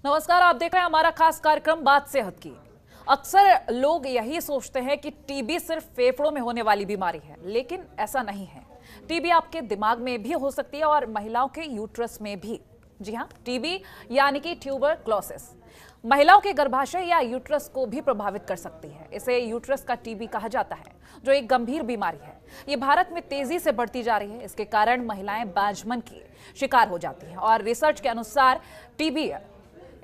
नमस्कार, आप देख रहे हैं हमारा खास कार्यक्रम बात सेहत की। अक्सर लोग यही सोचते हैं कि टीबी सिर्फ फेफड़ों में होने वाली बीमारी है, लेकिन ऐसा नहीं है। टीबी आपके दिमाग में भी हो सकती है और महिलाओं के यूट्रस में भी। जी हाँ, टीबी यानी कि ट्यूबरक्लोसिस महिलाओं के गर्भाशय या यूट्रस को भी प्रभावित कर सकती है। इसे यूट्रस का टीबी कहा जाता है, जो एक गंभीर बीमारी है। ये भारत में तेजी से बढ़ती जा रही है। इसके कारण महिलाएं बांझपन की शिकार हो जाती हैं और रिसर्च के अनुसार टीबी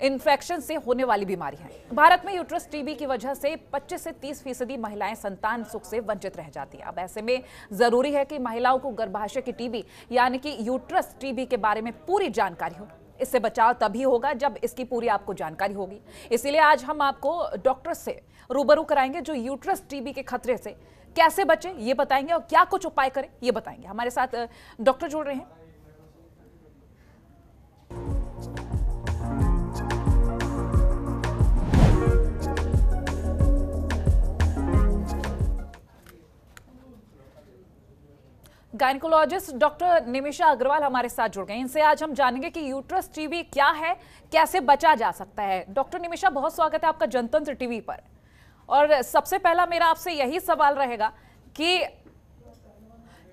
इन्फेक्शन से होने वाली बीमारी है। भारत में यूट्रस टीबी की वजह से 25 से 30% महिलाएं संतान सुख से वंचित रह जाती हैं। अब ऐसे में जरूरी है कि महिलाओं को गर्भाशय की टीबी यानी कि यूट्रस टीबी के बारे में पूरी जानकारी हो। इससे बचाव तभी होगा जब इसकी पूरी आपको जानकारी होगी। इसीलिए आज हम आपको डॉक्टर से रूबरू कराएंगे, जो यूट्रस टीबी के खतरे से कैसे बचे ये बताएंगे और क्या कुछ उपाय करें ये बताएंगे। हमारे साथ डॉक्टर जुड़ रहे हैं। गायनिकोलॉजिस्ट डॉक्टर निमिषा अग्रवाल हमारे साथ जुड़ गए। इनसे आज हम जानेंगे कि यूट्रस टीबी क्या है, कैसे बचा जा सकता है। डॉक्टर निमिषा, बहुत स्वागत है आपका जनतंत्र टीवी पर। और सबसे पहला मेरा आपसे यही सवाल रहेगा कि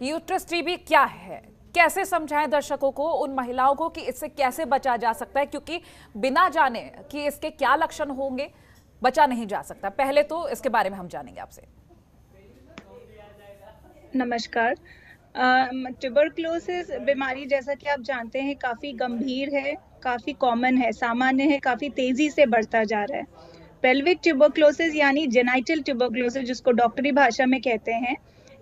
यूट्रस टीबी क्या है, कैसे समझाएं दर्शकों को, उन महिलाओं को कि इससे कैसे बचा जा सकता है, क्योंकि बिना जाने कि इसके क्या लक्षण होंगे बचा नहीं जा सकता। पहले तो इसके बारे में हम जानेंगे आपसे। नमस्कार। ट्यूबरक्लोसिस बीमारी, जैसा कि आप जानते हैं, काफ़ी गंभीर है, काफ़ी कॉमन है, सामान्य है, काफ़ी तेज़ी से बढ़ता जा रहा है। पेल्विक ट्यूबरक्लोसिस यानी जेनाइटल ट्यूबरक्लोसिस, जिसको डॉक्टरी भाषा में कहते हैं,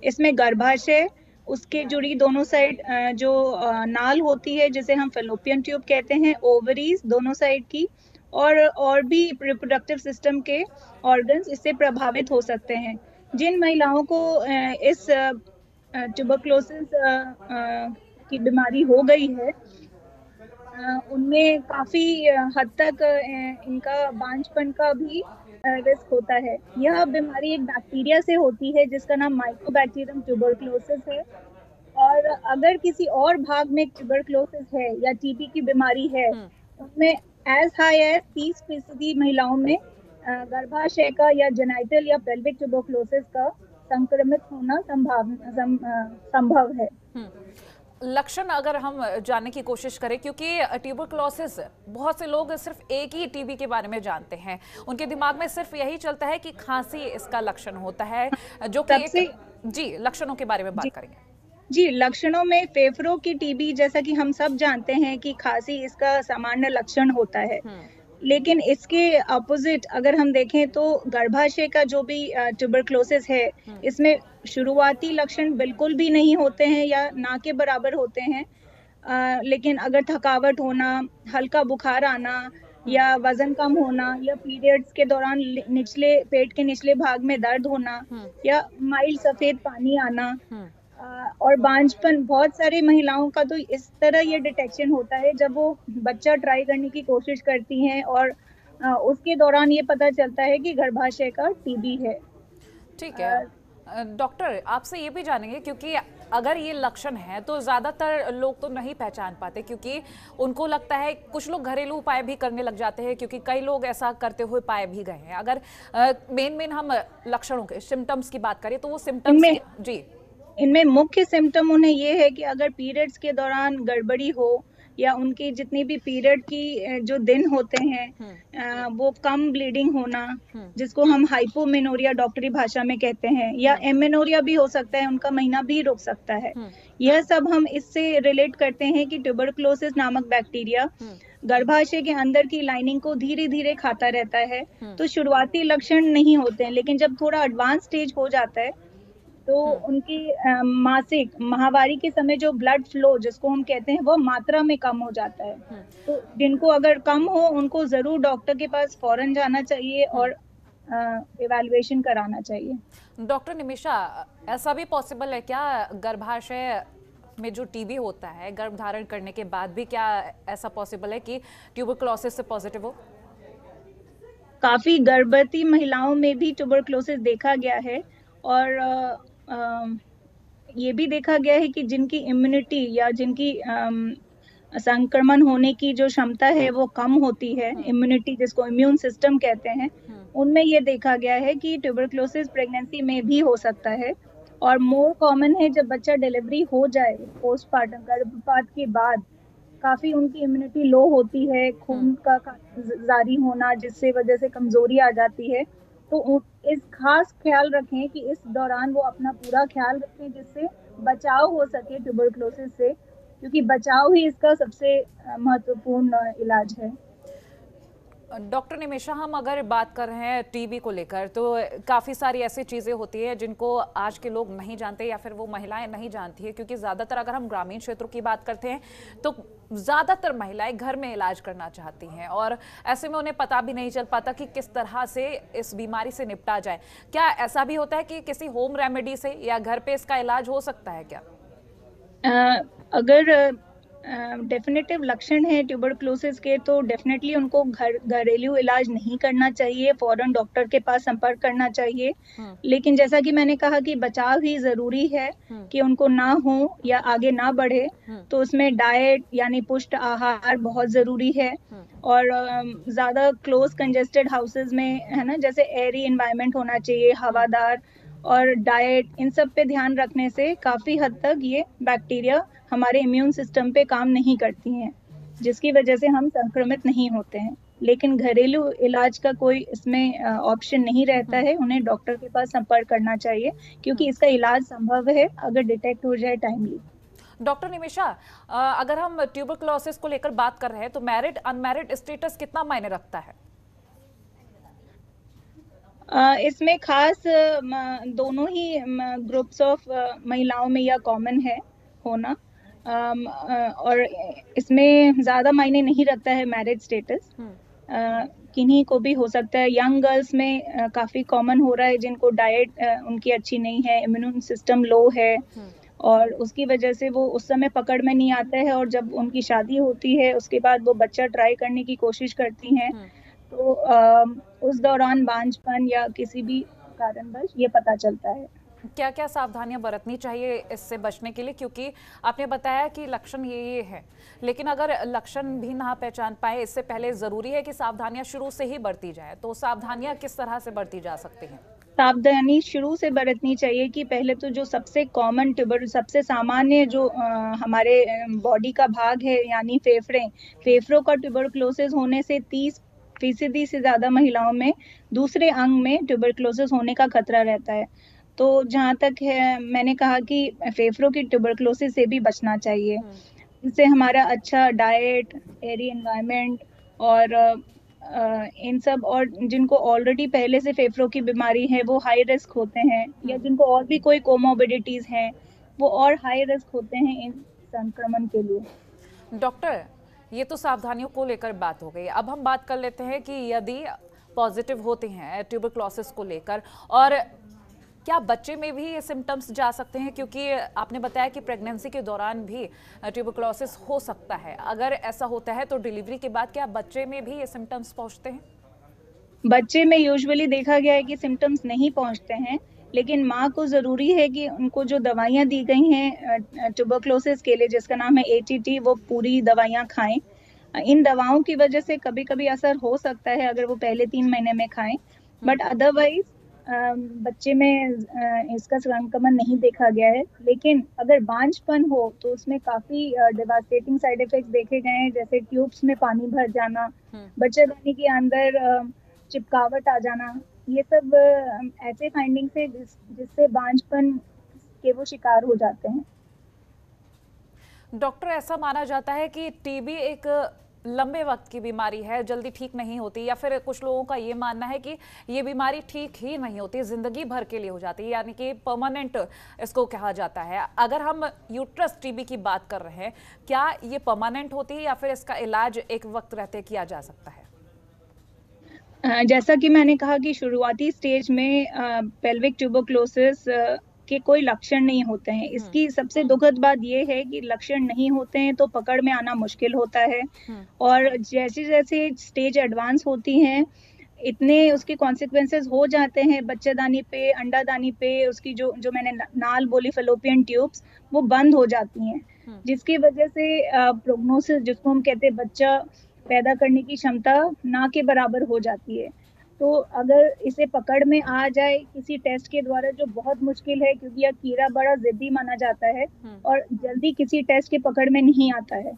इसमें गर्भाशय, उसके जुड़ी दोनों साइड जो नाल होती है, जिसे हम फैलोपियन ट्यूब कहते हैं, ओवरीज दोनों साइड की, और भी रिप्रोडक्टिव सिस्टम के ऑर्गन्स इससे प्रभावित हो सकते हैं। जिन महिलाओं को इस ट्यूबरक्लोसिस की बीमारी हो गई है, उनमें काफी हद तक इनका बांझपन का भी रिस्क होता है। यह बीमारी एक बैक्टीरिया से होती है जिसका नाम माइकोबैक्टीरियम ट्यूबरक्लोसिस है। और अगर किसी और भाग में ट्यूबरक्लोसिस है या टीबी की बीमारी है, उसमें एज हाई एज 30% महिलाओं में गर्भाशय का या जेनाइटल या पेल्विक ट्यूबरक्लोसिस का संक्रमित होना संभव है। लक्षण अगर हम जानने की कोशिश करें, क्योंकि ट्यूबरक्लोसिस बहुत से लोग सिर्फ एक ही टीबी के बारे में जानते हैं, उनके दिमाग में सिर्फ यही चलता है कि खांसी इसका लक्षण होता है, जो कि जी लक्षणों के बारे में बात करेंगे। जी, लक्षणों में फेफड़ों की टीबी, जैसा कि हम सब जानते हैं कि खांसी इसका सामान्य लक्षण होता है, लेकिन इसके अपोजिट अगर हम देखें तो गर्भाशय का जो भी ट्यूबरक्लोसिस है, इसमें शुरुआती लक्षण बिल्कुल भी नहीं होते हैं या ना के बराबर होते हैं। लेकिन अगर थकावट होना, हल्का बुखार आना या वजन कम होना या पीरियड्स के दौरान निचले पेट के निचले भाग में दर्द होना या माइल्ड सफेद पानी आना और बांझपन, बहुत सारी महिलाओं का तो इस तरह ये डिटेक्शन होता है जब वो बच्चा ट्राई करने की कोशिश करती हैं और उसके दौरान ये पता चलता है कि गर्भाशय का टीबी है। ठीक है डॉक्टर, आपसे ये भी जानेंगे, क्योंकि अगर ये लक्षण है तो ज्यादातर लोग तो नहीं पहचान पाते, क्योंकि उनको लगता है, कुछ लोग घरेलू उपाय भी करने लग जाते हैं, क्योंकि कई लोग ऐसा करते हुए पाए भी गए हैं। अगर मेन हम लक्षणों के सिम्टम्स की बात करें तो वो सिम्टम्स जी इनमें मुख्य सिम्टम उन्हें ये है कि अगर पीरियड्स के दौरान गड़बड़ी हो या उनकी जितनी भी पीरियड की जो दिन होते हैं वो कम ब्लीडिंग होना, जिसको हम हाइपोमेनोरिया डॉक्टरी भाषा में कहते हैं, या एमेनोरिया भी हो सकता है, उनका महीना भी रुक सकता है। यह सब हम इससे रिलेट करते हैं कि ट्यूबरक्लोसिस नामक बैक्टीरिया गर्भाशय के अंदर की लाइनिंग को धीरे धीरे खाता रहता है। तो शुरुआती लक्षण नहीं होते हैं, लेकिन जब थोड़ा एडवांस स्टेज हो जाता है तो उनकी मासिक माहवारी के समय जो ब्लड फ्लो, जिसको हम कहते हैं, वो मात्रा में कम हो जाता है। तो जिनको अगर कम हो, उनको जरूर डॉक्टर के पास फौरन जाना चाहिए और इवैल्यूएशन कराना चाहिए। डॉक्टर निमिषा, ऐसा भी पॉसिबल है क्या गर्भाशय में जो टीबी होता है, गर्भधारण करने के बाद भी क्या ऐसा पॉसिबल है कि ट्यूबरक्लोसिस से पॉजिटिव हो? काफी गर्भवती महिलाओं में भी ट्यूबरक्लोसिस देखा गया है और ये भी देखा गया है कि जिनकी इम्यूनिटी या जिनकी संक्रमण होने की जो क्षमता है वो कम होती है, इम्यूनिटी जिसको इम्यून सिस्टम कहते हैं, उनमें ये देखा गया है कि ट्यूबरक्लोसिस प्रेगनेंसी में भी हो सकता है। और मोर कॉमन है जब बच्चा डिलीवरी हो जाए, पोस्टपार्टम गर्भपात के बाद काफी उनकी इम्यूनिटी लो होती है, खून का जारी होना जिससे वजह से कमजोरी आ जाती है। तो इस खास ख्याल रखें कि इस दौरान वो अपना पूरा ख्याल रखें जिससे बचाव हो सके ट्यूबरक्लोसिस से, क्योंकि बचाव ही इसका सबसे महत्वपूर्ण इलाज है। डॉक्टर निमिषा, हम अगर बात कर रहे हैं टीबी को लेकर, तो काफ़ी सारी ऐसी चीज़ें होती हैं जिनको आज के लोग नहीं जानते या फिर वो महिलाएं नहीं जानती है, क्योंकि ज़्यादातर अगर हम ग्रामीण क्षेत्रों की बात करते हैं तो ज़्यादातर महिलाएं घर में इलाज करना चाहती हैं और ऐसे में उन्हें पता भी नहीं चल पाता कि किस तरह से इस बीमारी से निपटा जाए। क्या ऐसा भी होता है कि किसी होम रेमेडी से या घर पे इसका इलाज हो सकता है क्या? अगर डेफिनेटिव लक्षण है ट्यूबरक्लोसिस के तो डेफिनेटली उनको घरेलू इलाज नहीं करना चाहिए, फौरन डॉक्टर के पास संपर्क करना चाहिए। लेकिन जैसा कि मैंने कहा कि बचाव ही जरूरी है कि उनको ना हो या आगे ना बढ़े, तो उसमें डाइट यानी पुष्ट आहार बहुत जरूरी है। और ज्यादा क्लोज कंजेस्टेड हाउसेज में है ना, जैसे एयरी एनवायरनमेंट होना चाहिए, हवादार, और डाइट, इन सब पे ध्यान रखने से काफी हद तक ये बैक्टीरिया हमारे इम्यून सिस्टम पे काम नहीं करती हैं, जिसकी वजह से हम संक्रमित नहीं होते हैं। लेकिन घरेलू इलाज का कोई इसमें ऑप्शन नहीं रहता है, उन्हें डॉक्टर के पास संपर्क करना चाहिए क्योंकि इसका इलाज संभव है अगर डिटेक्ट हो जाए टाइमली। डॉक्टर निमिषा, अगर हम ट्यूबरक्लोसिस को लेकर बात कर रहे हैं तो मैरिड अनमैरिड स्टेटस कितना मायने रखता है? इसमें खास दोनों ही ग्रुप्स ऑफ महिलाओं में यह कॉमन है होना, और इसमें ज्यादा मायने नहीं रखता है मैरिज स्टेटस, किन्हीं को भी हो सकता है। यंग गर्ल्स में काफी कॉमन हो रहा है जिनको डाइट उनकी अच्छी नहीं है, इम्यून सिस्टम लो है, और उसकी वजह से वो उस समय पकड़ में नहीं आता है, और जब उनकी शादी होती है उसके बाद वो बच्चा ट्राई करने की कोशिश करती हैं, तो उस दौरान बांझपन या किसी भी कारणवश ये पता चलता है। क्या क्या सावधानियां बरतनी चाहिए इससे बचने के लिए, क्योंकि आपने बताया कि लक्षण ये है, लेकिन अगर लक्षण भी ना पहचान पाए इससे पहले जरूरी है कि सावधानियां शुरू से ही बरती जाए, तो सावधानियां किस तरह से बरती जा सकती हैं? सावधानी शुरू से बरतनी चाहिए कि पहले तो जो सबसे कॉमन सबसे सामान्य जो हमारे बॉडी का भाग है यानी फेफड़ों का ट्यूबरक्लोसिस होने से 30% से ज्यादा महिलाओं में दूसरे अंग में ट्यूबरक्लोसिस होने का खतरा रहता है। तो जहाँ तक है, मैंने कहा कि फेफड़ों की ट्यूबरक्लोसिस से भी बचना चाहिए, इससे हमारा अच्छा डाइट, एयरी एनवायरनमेंट और इन सब, और जिनको ऑलरेडी पहले से फेफड़ों की बीमारी है वो हाई रिस्क होते हैं, या जिनको और भी कोई कोमोबिडिटीज हैं वो और हाई रिस्क होते हैं इन संक्रमण के लिए। डॉक्टर, ये तो सावधानियों को लेकर बात हो गई। अब हम बात कर लेते हैं कि यदि पॉजिटिव होते हैं ट्यूबरक्लोसिस को लेकर, और क्या बच्चे में भी ये सिम्टम्स जा सकते हैं, क्योंकि आपने बताया कि प्रेगनेंसी के दौरान भी ट्यूबरक्लोसिस हो सकता है। अगर ऐसा होता है तो डिलीवरी के बाद क्या बच्चे में भी ये सिम्टम्स पहुंचते हैं? बच्चे में यूजुअली देखा गया है कि सिम्टम्स नहीं पहुंचते हैं, लेकिन माँ को जरूरी है कि उनको जो दवाइयाँ दी गई हैं ट्यूबरक्लोसिस के लिए, जिसका नाम है ATT, वो पूरी दवाइयाँ खाएं। इन दवाओं की वजह से कभी कभी असर हो सकता है अगर वो पहले 3 महीने में खाएं, बट अदरवाइज बच्चे में इसका संक्रमण नहीं देखा गया है। लेकिन अगर बांझपन हो तो उसमें काफी डिवास्टेटिंग साइड इफेक्ट्स देखे गए हैं, जैसे ट्यूब्स में पानी भर जाना, बच्चेदानी के अंदर चिपकावट आ जाना, ये सब ऐसे फाइंडिंग्स है जिससे बांझपन के वो शिकार हो जाते हैं। डॉक्टर, ऐसा माना जाता है कि टीबी एक लंबे वक्त की बीमारी है, जल्दी ठीक नहीं होती, या फिर कुछ लोगों का ये मानना है कि ये बीमारी ठीक ही नहीं होती, जिंदगी भर के लिए हो जाती है, यानी कि परमानेंट इसको कहा जाता है। अगर हम यूट्रस टीबी की बात कर रहे हैं, क्या ये परमानेंट होती है या फिर इसका इलाज एक वक्त रहते किया जा सकता है? जैसा कि मैंने कहा कि शुरुआती स्टेज में पेल्विक ट्यूबरक्लोसिस के कोई लक्षण नहीं होते हैं। इसकी सबसे दुखद बात यह है कि लक्षण नहीं होते हैं तो पकड़ में आना मुश्किल होता है, और जैसे जैसे स्टेज एडवांस होती हैं इतने उसके कॉन्सिक्वेंसेस हो जाते हैं बच्चेदानी पे, अंडादानी पे, उसकी जो जो मैंने नाल बोली फलोपियन ट्यूब्स, वो बंद हो जाती हैं, जिसकी वजह से प्रोग्नोसिस, जिसको हम कहते हैं बच्चा पैदा करने की क्षमता ना के बराबर हो जाती है। तो अगर इसे पकड़ में आ जाए किसी टेस्ट के द्वारा, जो बहुत मुश्किल है क्योंकि यह कीड़ा बड़ा जिद्दी माना जाता है और जल्दी किसी टेस्ट के पकड़ में नहीं आता है,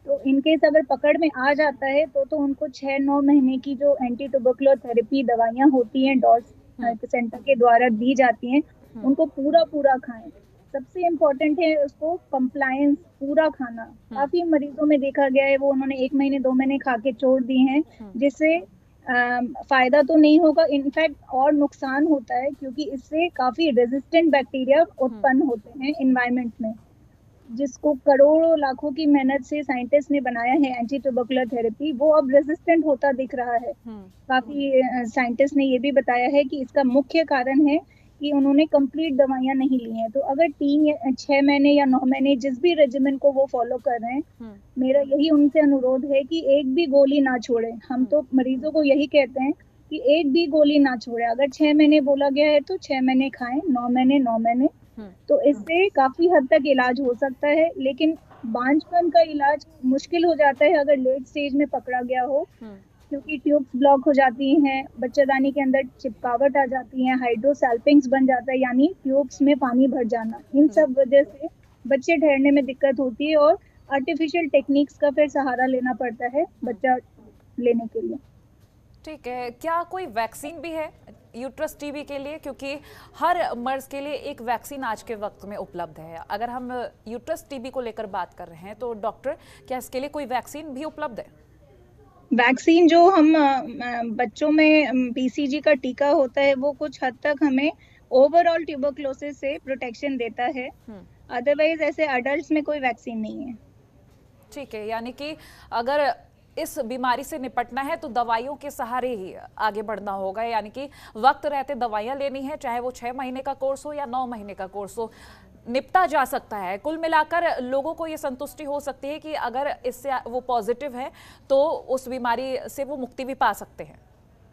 तो इनकेस अगर पकड़ में आ जाता है तो उनको 6-9 महीने की जो एंटी ट्यूबरकुलर थेरेपी दवाइयां होती हैं डॉट्स सेंटर के द्वारा दी जाती हैं, उनको पूरा पूरा खाएं। सबसे इम्पोर्टेंट है उसको कंप्लायंस पूरा खाना। काफी मरीजों में देखा गया है वो उन्होंने 1 महीने 2 महीने खा के छोड़ दिए हैं, जिससे फायदा तो नहीं होगा, इनफैक्ट और नुकसान होता है, क्योंकि इससे काफी रेजिस्टेंट बैक्टीरिया उत्पन्न होते हैं इन्वायरमेंट में, जिसको करोड़ों लाखों की मेहनत से साइंटिस्ट ने बनाया है एंटी ट्यूबरकुलर थेरेपी, वो अब रेजिस्टेंट होता दिख रहा है। काफी साइंटिस्ट ने ये भी बताया है कि इसका मुख्य कारण है कि उन्होंने कंप्लीट दवाइयां नहीं ली हैं। तो अगर 3 या 6 महीने या 9 महीने जिस भी रेजिमेंट को वो फॉलो कर रहे हैं, मेरा यही उनसे अनुरोध है कि एक भी गोली ना छोड़े। हम तो मरीजों को यही कहते हैं कि एक भी गोली ना छोड़े। अगर 6 महीने बोला गया है तो 6 महीने खाएं, 9 महीने 9 महीने, तो इससे काफी हद तक इलाज हो सकता है। लेकिन बांझपन का इलाज मुश्किल हो जाता है अगर लेट स्टेज में पकड़ा गया हो, क्योंकि ट्यूब्स ब्लॉक हो जाती हैं, बच्चेदानी के अंदर चिपकावट आ जाती है, हाइड्रोसैल्पिंग्स बन जाता है, यानी ट्यूब्स में पानी भर जाना। इन सब वजह से बच्चे ठहरने में दिक्कत होती है और आर्टिफिशियल टेक्निक्स का फिर सहारा लेना पड़ता है बच्चा लेने के लिए। ठीक है, क्या कोई वैक्सीन भी है यूट्रस टीबी के लिए? क्योंकि हर मर्ज के लिए एक वैक्सीन आज के वक्त में उपलब्ध है। अगर हम यूट्रस टीबी को लेकर बात कर रहे हैं तो डॉक्टर, क्या इसके लिए कोई वैक्सीन भी उपलब्ध है? वैक्सीन जो हम बच्चों में पीसीजी का टीका होता है, वो कुछ हद तक हमें ओवरऑल ट्यूबरक्लोसिस से प्रोटेक्शन देता है। अदरवाइज ऐसे अडल्ट्स में कोई वैक्सीन नहीं है। ठीक है, यानी कि अगर इस बीमारी से निपटना है तो दवाइयों के सहारे ही आगे बढ़ना होगा, यानी कि वक्त रहते दवाइयां लेनी है, चाहे वो 6 महीने का कोर्स हो या 9 महीने का कोर्स हो, निपटा जा सकता है। कुल मिलाकर लोगों को ये संतुष्टि हो सकती है कि अगर इससे वो पॉजिटिव है तो उस बीमारी से वो मुक्ति भी पा सकते हैं।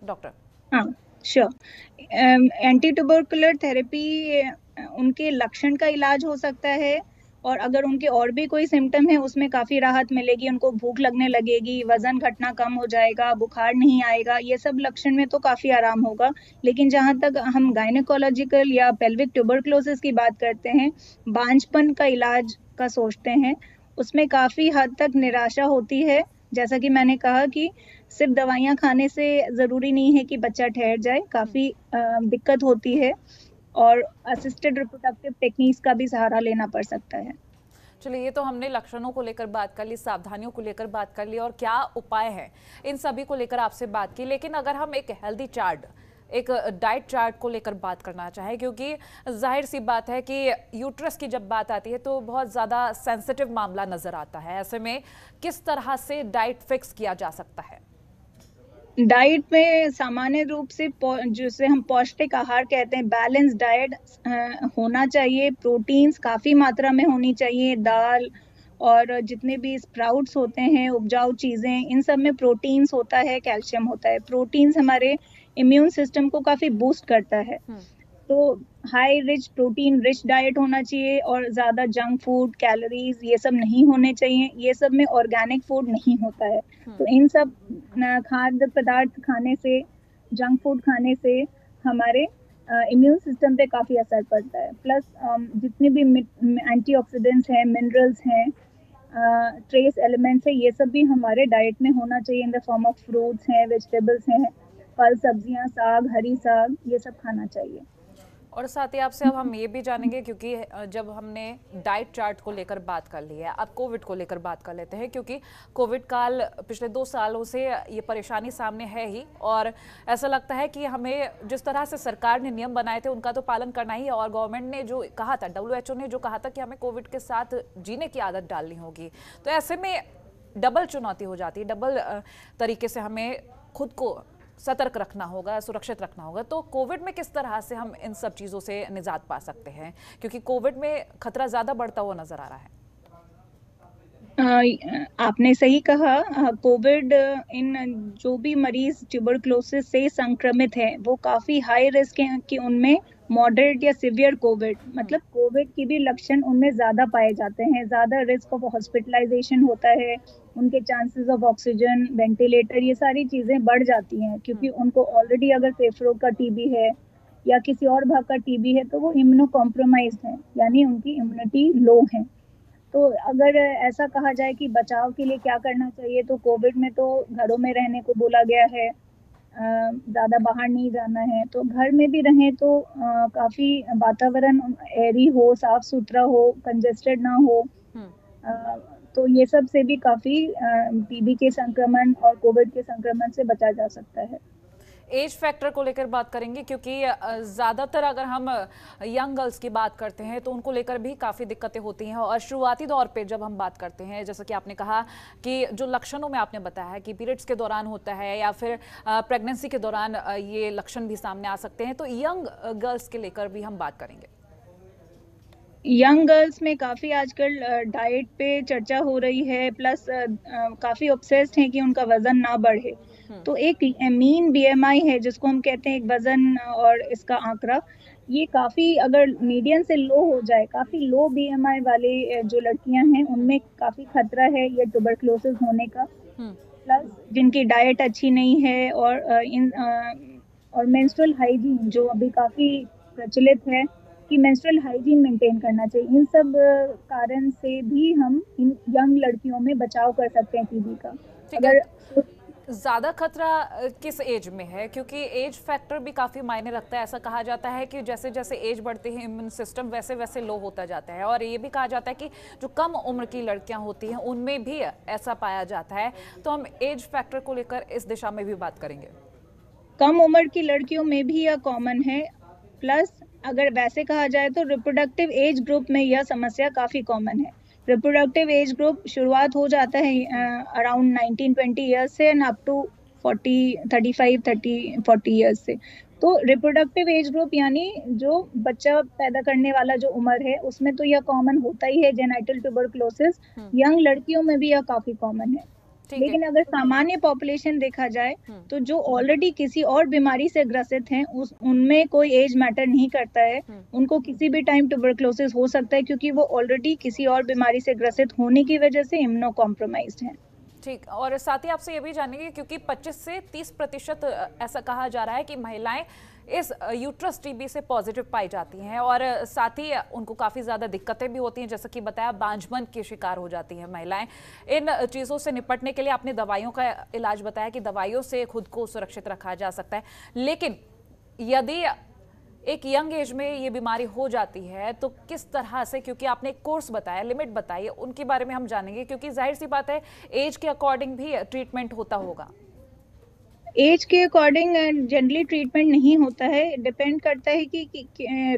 डॉक्टर? हाँ, श्योर। एंटी ट्यूबरकुलर थेरेपी उनके लक्षण का इलाज हो सकता है, और अगर उनके और भी कोई सिम्टम है उसमें काफी राहत मिलेगी, उनको भूख लगने लगेगी, वजन घटना कम हो जाएगा, बुखार नहीं आएगा, ये सब लक्षण में तो काफी आराम होगा। लेकिन जहां तक हम गायनेकोलॉजिकल या पेल्विक ट्यूबरक्लोसिस की बात करते हैं, बांझपन का इलाज का सोचते हैं, उसमें काफी हद तक निराशा होती है। जैसा कि मैंने कहा कि सिर्फ दवाइयां खाने से जरूरी नहीं है कि बच्चा ठहर जाए, काफी दिक्कत होती है और असिस्टेड रिप्रोडक्टिव टेक्निक्स का भी सहारा लेना पड़ सकता है। चलिए, ये तो हमने लक्षणों को लेकर बात कर ली, सावधानियों को लेकर बात कर ली और क्या उपाय है इन सभी को लेकर आपसे बात की। लेकिन अगर हम एक हेल्दी चार्ट, एक डाइट चार्ट को लेकर बात करना चाहें, क्योंकि जाहिर सी बात है कि यूट्रस की जब बात आती है तो बहुत ज़्यादा सेंसिटिव मामला नज़र आता है। ऐसे में किस तरह से डाइट फिक्स किया जा सकता है? डाइट में सामान्य रूप से जिसे हम पौष्टिक आहार कहते हैं, बैलेंस डाइट होना चाहिए। प्रोटीन्स काफी मात्रा में होनी चाहिए, दाल और जितने भी स्प्राउट्स होते हैं, उपजाऊ चीजें, इन सब में प्रोटीन्स होता है, कैल्शियम होता है। प्रोटीन्स हमारे इम्यून सिस्टम को काफी बूस्ट करता है, तो high rich protein rich diet होना चाहिए और ज्यादा जंक फूड, कैलोरीज ये सब नहीं होने चाहिए। ये सब में ऑर्गेनिक फूड नहीं होता है, तो इन सब खाद्य पदार्थ खाने से, जंक फूड खाने से हमारे इम्यून सिस्टम पे काफी असर पड़ता है। प्लस जितने भी एंटीऑक्सीडेंट्स हैं, मिनरल्स हैं, ट्रेस एलिमेंट्स है, ये सब भी हमारे डाइट में होना चाहिए in the form of fruits हैं, वेजिटेबल्स हैं, फल सब्जियां, साग, हरी साग, ये सब खाना चाहिए। और साथ ही आपसे अब हम ये भी जानेंगे, क्योंकि जब हमने डाइट चार्ट को लेकर बात कर ली है, अब कोविड को लेकर बात कर लेते हैं, क्योंकि कोविड काल पिछले 2 सालों से ये परेशानी सामने है ही, और ऐसा लगता है कि हमें जिस तरह से सरकार ने नियम बनाए थे उनका तो पालन करना ही है, और गवर्नमेंट ने जो कहा था, WHO ने जो कहा था कि हमें कोविड के साथ जीने की आदत डालनी होगी, तो ऐसे में डबल चुनौती हो जाती है, डबल तरीके से हमें खुद को सतर्क रखना होगा, सुरक्षित रखना होगा। तो कोविड में किस तरह से हम इन सब चीज़ों से निजात पा सकते हैं, क्योंकि कोविड में खतरा ज़्यादा बढ़ता हुआ नजर आ रहा है? आपने सही कहा। कोविड इन जो भी मरीज ट्यूबरक्लोसिस से संक्रमित हैं वो काफी हाई रिस्क हैं कि उनमें मॉडरेट या सिवियर कोविड मतलब कोविड की भी लक्षण उनमें ज्यादा पाए जाते हैं, ज्यादा रिस्क ऑफ हॉस्पिटलाइजेशन होता है, उनके चांसेस ऑफ ऑक्सीजन वेंटिलेटर ये सारी चीजें बढ़ जाती हैं क्योंकि उनको ऑलरेडी अगर फेफड़ों का टीबी है या किसी और भाग का टीबी है तो वो इम्यूनो कॉम्प्रोमाइज्ड है, यानी उनकी इम्यूनिटी लो है। तो अगर ऐसा कहा जाए कि बचाव के लिए क्या करना चाहिए तो कोविड में तो घरों में रहने को बोला गया है, ज्यादा बाहर नहीं जाना है, तो घर में भी रहें तो काफी वातावरण एयरी हो, साफ सुथरा हो, कंजेस्टेड ना हो। तो ये सब से भी काफी टीबी के संक्रमण और कोविड के संक्रमण से बचा जा सकता है। एज फैक्टर को लेकर बात करेंगे क्योंकि ज़्यादातर अगर हम यंग गर्ल्स की बात करते हैं तो उनको लेकर भी काफ़ी दिक्कतें होती हैं और शुरुआती दौर पे जब हम बात करते हैं जैसा कि आपने कहा कि जो लक्षणों में आपने बताया है कि पीरियड्स के दौरान होता है या फिर प्रेगनेंसी के दौरान ये लक्षण भी सामने आ सकते हैं, तो यंग गर्ल्स के लेकर भी हम बात करेंगे। यंग गर्ल्स में काफी आजकल डाइट पे चर्चा हो रही है, प्लस काफी ऑब्सेस्ड हैं कि उनका वजन ना बढ़े। तो एक मीन बीएमआई है जिसको हम कहते हैं एक वजन और इसका आंकड़ा, ये काफी अगर मीडियन से लो हो जाए, काफी लो बीएमआई वाली जो लड़कियां हैं उनमें काफी खतरा है ये ट्यूबरक्लोसिस होने का। प्लस जिनकी डाइट अच्छी नहीं है और मेंस्ट्रुअल हाइजीन जो अभी काफी प्रचलित है कि मेंस्ट्रुअल हाइजीन मेंटेन करना चाहिए, इन सब कारण से भी हम इन यंग लड़कियों में बचाव कर सकते हैं टीबी का। अगर ज़्यादा खतरा किस एज में है, क्योंकि एज फैक्टर भी काफ़ी मायने रखता है। ऐसा कहा जाता है कि जैसे जैसे एज बढ़ती है इम्यून सिस्टम वैसे वैसे लो होता जाता है और ये भी कहा जाता है कि जो कम उम्र की लड़कियां होती हैं उनमें भी ऐसा पाया जाता है। तो हम एज फैक्टर को लेकर इस दिशा में भी बात करेंगे। कम उम्र की लड़कियों में भी यह कॉमन है, प्लस अगर वैसे कहा जाए तो रिप्रोडक्टिव एज ग्रुप में यह समस्या काफ़ी कॉमन है। रिप्रोडक्टिव एज ग्रुप शुरुआत हो जाता है अराउंड 19-20 ईयर्स से एंड अप टू 40 ईयर्स से। तो रिप्रोडक्टिव एज ग्रुप यानी जो बच्चा पैदा करने वाला जो उम्र है उसमें तो यह कॉमन होता ही है जेनाइटल ट्यूबरक्लोसिस। यंग लड़कियों में भी यह काफ़ी कॉमन है। लेकिन अगर सामान्य पॉपुलेशन देखा जाए तो जो ऑलरेडी किसी और बीमारी से ग्रसित हैं उनमें कोई एज मैटर नहीं करता है, उनको किसी भी टाइम ट्यूबरक्लोसिस हो सकता है क्योंकि वो ऑलरेडी किसी और बीमारी से ग्रसित होने की वजह से इम्यूनो कॉम्प्रोमाइज्ड हैं। ठीक, और साथ ही आपसे ये भी जानेंगे क्योंकि 25 से 30% ऐसा कहा जा रहा है कि महिलाएं इस यूट्रस टीबी से पॉजिटिव पाई जाती हैं और साथ ही उनको काफ़ी ज़्यादा दिक्कतें भी होती हैं, जैसा कि बताया बांझपन के शिकार हो जाती हैं महिलाएं। इन चीज़ों से निपटने के लिए आपने दवाइयों का इलाज बताया कि दवाइयों से खुद को सुरक्षित रखा जा सकता है, लेकिन यदि एक यंग एज में ये बीमारी हो जाती है तो किस तरह से, क्योंकि आपने एक कोर्स बताया, लिमिट बताई, उनके बारे में हम जानेंगे क्योंकि जाहिर सी बात है एज के अकॉर्डिंग भी ट्रीटमेंट होता होगा। एज के अकॉर्डिंग जनरली ट्रीटमेंट नहीं होता है, डिपेंड करता है कि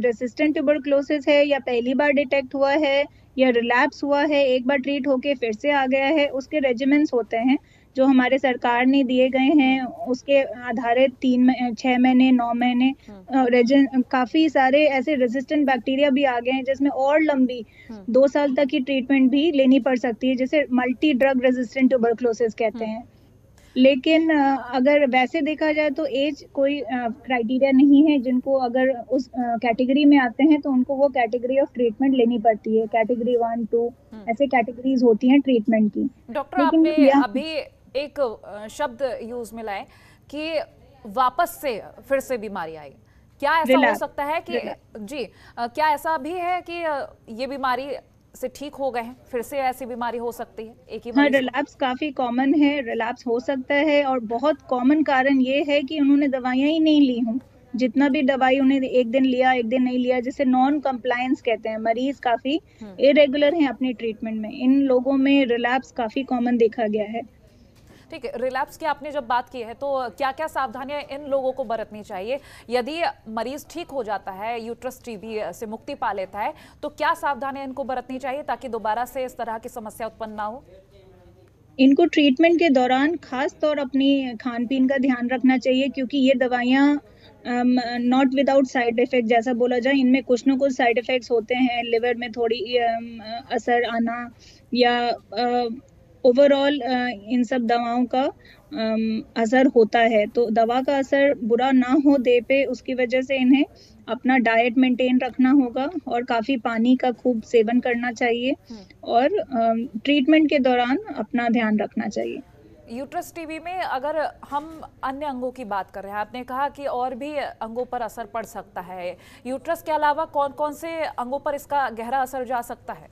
रेसिस्टेंट ट्यूबरक्लोसिस है या पहली बार डिटेक्ट हुआ है या रिलैप्स हुआ है, एक बार ट्रीट होके फिर से आ गया है। उसके रेजिमेंट्स होते हैं जो हमारे सरकार ने दिए गए हैं, उसके आधारित 6 महीने 9 महीने काफी सारे ऐसे रेजिस्टेंट बैक्टीरिया भी आ गए हैं जिसमें और लंबी 2 साल तक की ट्रीटमेंट भी लेनी पड़ सकती है, जिसे मल्टी ड्रग रेजिस्टेंट ट्यूबरक्लोसिस कहते हैं। लेकिन अगर वैसे देखा जाए तो एज कोई क्राइटेरिया नहीं है, जिनको अगर उस कैटेगरी में आते हैं तो उनको वो कैटेगरी ऑफ ट्रीटमेंट लेनी पड़ती है, कैटेगरी 1 2 ऐसे कैटेगरीज होती हैं ट्रीटमेंट की। डॉक्टर आपने अभी एक शब्द यूज में लाए कि वापस से फिर से बीमारी आई, क्या ऐसा हो सकता है कि जी क्या ऐसा भी है कि ये बीमारी से ठीक हो गए हैं फिर से ऐसी बीमारी हो सकती है एक ही? हाँ, रिलैप्स काफी कॉमन है, रिलैप्स हो सकता है और बहुत कॉमन कारण ये है कि उन्होंने दवाइयाँ ही नहीं ली हों। जितना भी दवाई उन्हें एक दिन लिया एक दिन नहीं लिया, जिसे नॉन कंप्लायंस कहते हैं, मरीज काफी इरेगुलर हैं अपने ट्रीटमेंट में, इन लोगों में रिलैप्स काफी कॉमन देखा गया है। ठीक है, रिलैप्स की आपने जब बात की है तो क्या क्या सावधानियां इन लोगों को बरतनी चाहिए? यदि मरीज ठीक हो जाता है, यूट्रस टीबी से मुक्ति पा लेता है, तो क्या सावधानियां इनको बरतनी चाहिए ताकि दोबारा से इस तरह की समस्या उत्पन्न ना हो? इनको ट्रीटमेंट के दौरान खास तौर अपनी खान पीन का ध्यान रखना चाहिए क्योंकि ये दवाइयाँ नॉट विदाउट साइड इफेक्ट जैसा बोला जाए, इनमें कुछ ना कुछ साइड इफेक्ट्स होते हैं, लिवर में थोड़ी असर आना या ओवरऑल इन सब दवाओं का असर होता है। तो दवा का असर बुरा ना हो देह पे, उसकी वजह से इन्हें अपना डाइट मेंटेन रखना होगा और काफी पानी का खूब सेवन करना चाहिए और ट्रीटमेंट के दौरान अपना ध्यान रखना चाहिए। यूट्रस टीबी में अगर हम अन्य अंगों की बात कर रहे हैं, आपने कहा कि और भी अंगों पर असर पड़ सकता है, यूट्रस के अलावा कौन कौन से अंगों पर इसका गहरा असर जा सकता है?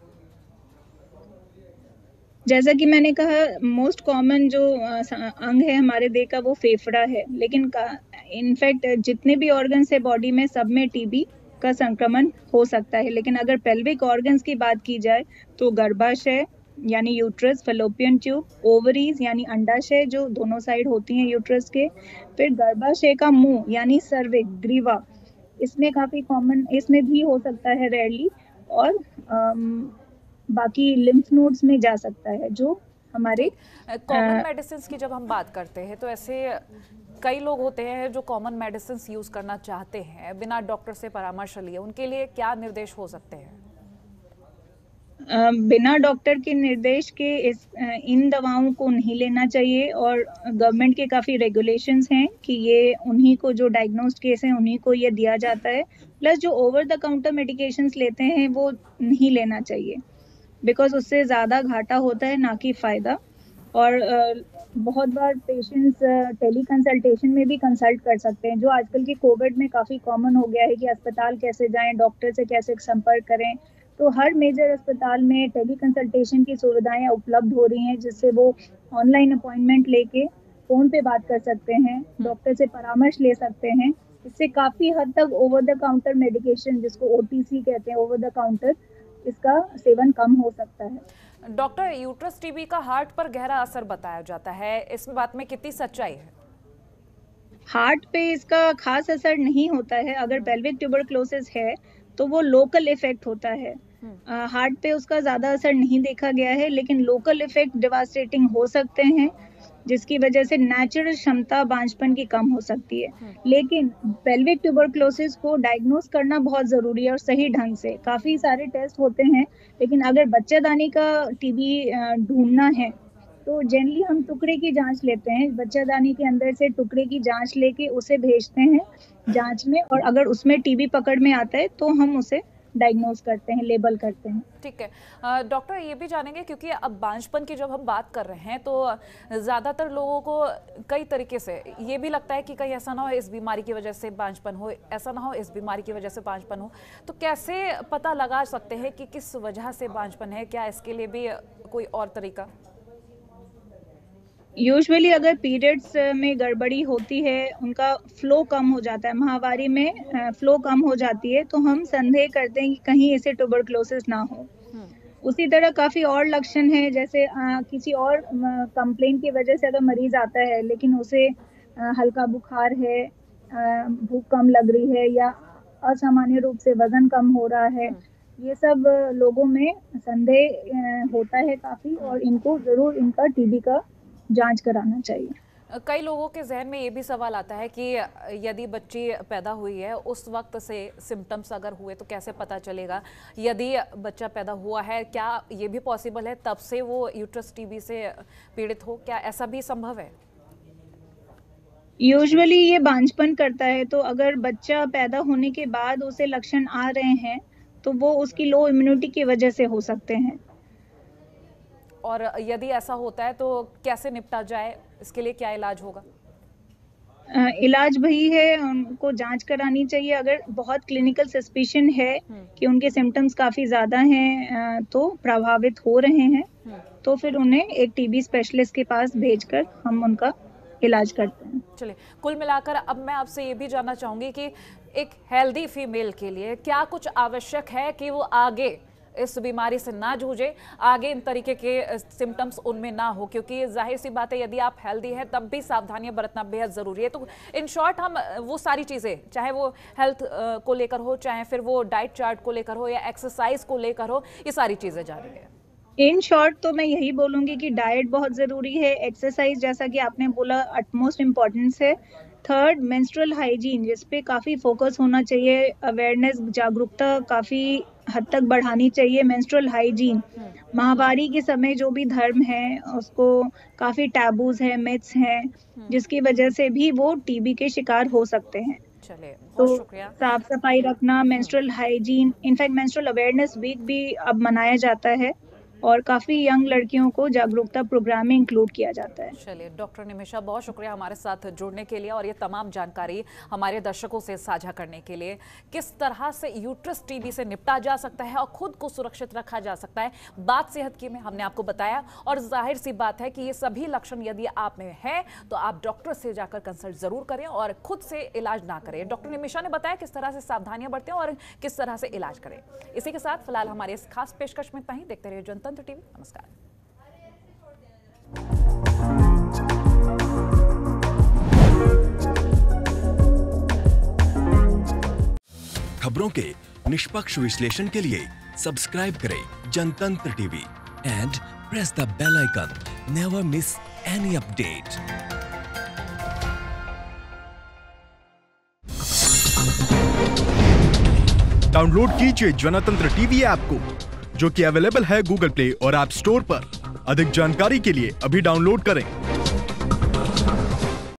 जैसा कि मैंने कहा, मोस्ट कॉमन जो अंग है हमारे देह का वो फेफड़ा है, लेकिन इनफैक्ट जितने भी ऑर्गन्स है बॉडी में, सब में टीबी का संक्रमण हो सकता है। लेकिन अगर पेल्विक ऑर्गन्स की बात की जाए तो गर्भाशय यानी यूट्रस, फेलोपियन ट्यूब, ओवरीज यानी अंडाशय जो दोनों साइड होती हैं यूट्रस के, फिर गर्भाशय का मुंह यानी सर्विक्स, ग्रीवा, इसमें काफी कॉमन, इसमें भी हो सकता है रेयरली, और बाकी लिम्फ नोड्स में जा सकता है जो हमारे कॉमन मेडिसिन की जब हम बात करते हैं तो ऐसे कई लोग होते हैं जो कॉमन मेडिसिन यूज करना चाहते हैं बिना डॉक्टर से परामर्श लिए, उनके लिए क्या निर्देश हो सकते हैं? बिना डॉक्टर के निर्देश के इन दवाओं को नहीं लेना चाहिए, और गवर्नमेंट के काफ़ी रेगुलेशंस हैं कि ये उन्हीं को, जो डायग्नोस्ड केस हैं उन्हीं को ये दिया जाता है। प्लस जो ओवर द काउंटर मेडिकेशंस लेते हैं वो नहीं लेना चाहिए, बिकॉज उससे ज़्यादा घाटा होता है ना कि फ़ायदा। और बहुत बार पेशेंट्स टेली कंसल्टेशन में भी कंसल्ट कर सकते हैं, जो आजकल के कोविड में काफ़ी कॉमन हो गया है कि अस्पताल कैसे जाएं, डॉक्टर से कैसे संपर्क करें। तो हर मेजर अस्पताल में टेली कंसल्टेशन की सुविधाएं उपलब्ध हो रही हैं, जिससे वो ऑनलाइन अपॉइंटमेंट लेके फ़ोन पे बात कर सकते हैं, डॉक्टर से परामर्श ले सकते हैं। इससे काफ़ी हद तक ओवर द काउंटर मेडिकेशन, जिसको OTC कहते हैं, ओवर द काउंटर, इसका सेवन कम हो सकता है। डॉक्टर, यूट्रस टीबी का हार्ट पर गहरा असर बताया जाता है, इस बात में कितनी सच्चाई है? हार्ट पे इसका खास असर नहीं होता है। अगर पेल्विक ट्यूबरक्लोसिस है तो वो लोकल इफेक्ट होता है, हार्ट पे उसका ज्यादा असर नहीं देखा गया है, लेकिन लोकल इफेक्ट डिवास्टेटिंग हो सकते हैं, जिसकी वजह से नेचुरल क्षमता बांझपन की कम हो सकती है। लेकिन पेल्विक ट्यूबरक्लोसिस को डायग्नोस करना बहुत जरूरी है और सही ढंग से। काफी सारे टेस्ट होते हैं, लेकिन अगर बच्चादानी का टीबी ढूंढना है तो जनरली हम टुकड़े की जांच लेते हैं, बच्चादानी के अंदर से टुकड़े की जांच लेके उसे भेजते हैं जांच में, और अगर उसमें टीबी पकड़ में आता है तो हम उसे डायग्नोज करते हैं, लेबल करते हैं। ठीक है डॉक्टर, ये भी जानेंगे क्योंकि अब बांझपन की जब हम बात कर रहे हैं तो ज़्यादातर लोगों को कई तरीके से ये भी लगता है कि कहीं ऐसा ना हो इस बीमारी की वजह से बांझपन हो, ऐसा ना हो इस बीमारी की वजह से बांझपन हो, तो कैसे पता लगा सकते हैं कि किस वजह से बांझपन है? क्या इसके लिए भी कोई और तरीका? यूजुअली अगर पीरियड्स में गड़बड़ी होती है, उनका फ्लो कम हो जाता है, माहवारी में फ्लो कम हो जाती है, तो हम संदेह करते हैं कि कहीं इसे ट्यूबरक्लोसिस ना हो। उसी तरह काफ़ी और लक्षण हैं, जैसे किसी और कंप्लेंट की वजह से अगर मरीज आता है लेकिन उसे हल्का बुखार है, भूख कम लग रही है, या असामान्य रूप से वजन कम हो रहा है, ये सब लोगों में संदेह होता है काफ़ी, और इनको ज़रूर इनका टीबी का जांच कराना चाहिए। कई लोगों के जहन में ये भी सवाल आता है कि यदि बच्ची पैदा हुई है उस वक्त से सिम्टम्स अगर हुए तो कैसे पता चलेगा? यदि बच्चा पैदा हुआ है, क्या ये भी पॉसिबल है तब से वो यूट्रस टीबी से पीड़ित हो? क्या ऐसा भी संभव है? यूजुअली ये बांझपन करता है, तो अगर बच्चा पैदा होने के बाद उसे लक्षण आ रहे हैं तो वो उसकी लो इम्यूनिटी की वजह से हो सकते हैं। और यदि ऐसा होता है तो कैसे निपटा जाए? इसके लिए क्या इलाज होगा? इलाज वही है, उनको जांच करानी चाहिए। अगर बहुत क्लिनिकल सस्पिशन है कि उनके सिम्टम्स काफ़ी ज़्यादा हैं, तो प्रभावित हो रहे हैं, तो फिर उन्हें एक टीबी स्पेशलिस्ट के पास भेजकर हम उनका इलाज करते हैं। चलिए, कुल मिलाकर अब मैं आपसे ये भी जानना चाहूँगी कि एक हेल्दी फीमेल के लिए क्या कुछ आवश्यक है कि वो आगे इस बीमारी से ना जूझे, आगे इन तरीके के सिम्टम्स उनमें ना हो? क्योंकि जाहिर सी बात है, यदि आप हेल्दी हैं तब भी सावधानियां बरतना बेहद ज़रूरी है। तो इन शॉर्ट हम वो सारी चीज़ें, चाहे वो हेल्थ को लेकर हो, चाहे फिर वो डाइट चार्ट को लेकर हो या एक्सरसाइज को लेकर हो, ये सारी चीज़ें जानेंगे। इन शॉर्ट तो मैं यही बोलूँगी कि डाइट बहुत ज़रूरी है, एक्सरसाइज जैसा कि आपने बोला अटमोस्ट इम्पॉर्टेंस है, थर्ड, मेंस्ट्रुअल हाइजीन, जिस पे काफ़ी फोकस होना चाहिए, अवेयरनेस, जागरूकता काफ़ी हद तक बढ़ानी चाहिए। मेंस्ट्रुअल हाइजीन, माहवारी के समय जो भी धर्म है उसको काफ़ी टैबूज है, मिथ्स हैं, जिसकी वजह से भी वो टीबी के शिकार हो सकते हैं। चलिए, तो बहुत शुक्रिया। साफ सफाई रखना, menstrual hygiene, in fact menstrual awareness week भी अब मनाया जाता है और काफ़ी यंग लड़कियों को जागरूकता प्रोग्राम में इंक्लूड किया जाता है। चलिए, डॉक्टर निमिषा, बहुत शुक्रिया हमारे साथ जुड़ने के लिए और ये तमाम जानकारी हमारे दर्शकों से साझा करने के लिए। किस तरह से यूट्रस टीबी से निपटा जा सकता है और खुद को सुरक्षित रखा जा सकता है, बात सेहत की में हमने आपको बताया। और जाहिर सी बात है कि ये सभी लक्षण यदि आप में है तो आप डॉक्टर से जाकर कंसल्ट जरूर करें और खुद से इलाज ना करें। डॉक्टर निमिषा ने बताया किस तरह से सावधानियां बरतें और किस तरह से इलाज करें। इसी के साथ फिलहाल हमारे इस खास पेशकश में इतना ही। देखते रहिए जनतंत्र टीवी। नमस्कार। खबरों के निष्पक्ष विश्लेषण के लिए सब्सक्राइब करें Jantantra TV and press the bell icon. Never miss any update. Download कीजिए जनतंत्र टीवी ऐप को, जो कि अवेलेबल है गूगल प्ले और ऐप स्टोर पर। अधिक जानकारी के लिए अभी डाउनलोड करें।